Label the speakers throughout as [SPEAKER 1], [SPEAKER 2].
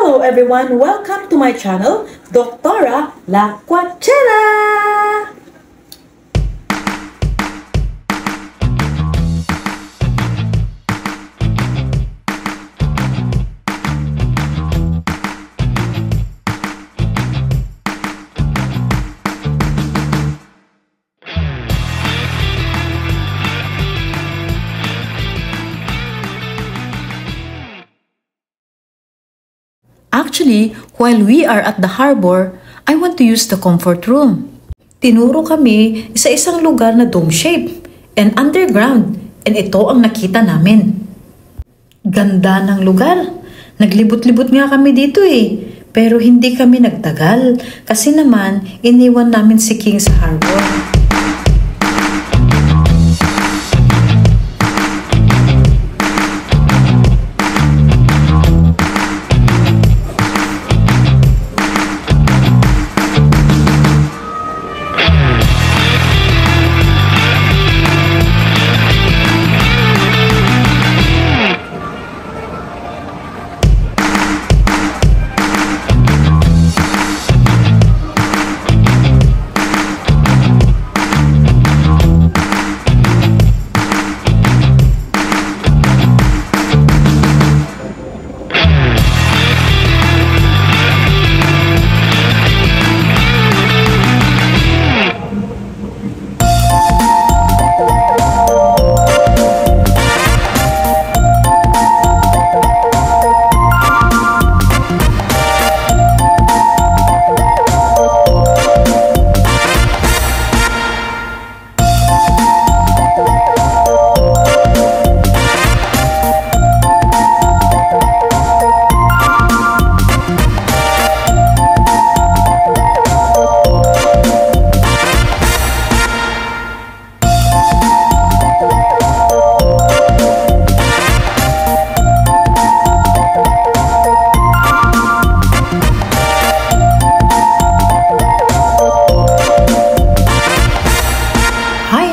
[SPEAKER 1] Hello everyone! Welcome to my channel, Doctora La Cuachera!
[SPEAKER 2] Actually, while we are at the harbor, I want to use the comfort room. Tinuro kami sa isang lugar na dome shape and underground, and ito ang nakita namin. Ganda ng lugar. Naglibot-libot nga kami dito pero hindi kami nagtagal kasi naman iniwan namin si King sa harbor.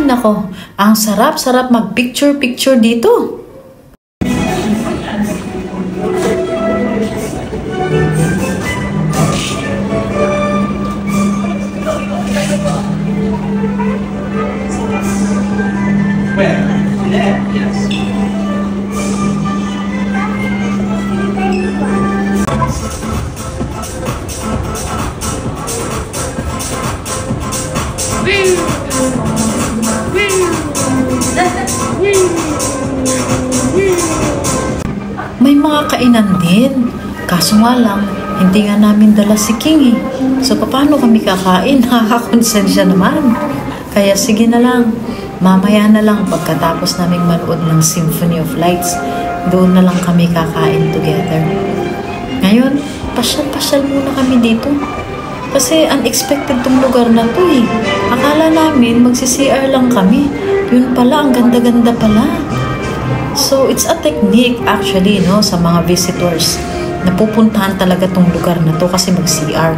[SPEAKER 2] Nako, ang sarap-sarap mag-picture-picture dito. May mga kainan din. Kaso nga lang, hindi nga namin dala si King So, paano kami kakain? Nakakakonsensya naman. Kaya sige na lang. Mamaya na lang pagkatapos naming manood ng Symphony of Lights, doon na lang kami kakain together. Ngayon, pasyal-pasyal muna kami dito. Kasi unexpected tong lugar na to Akala namin magsi-CR lang kami. Yun pala, ang ganda-ganda pala. So, it's a technique actually, sa mga visitors. Napupuntahan talaga tong lugar na to kasi mag-CR.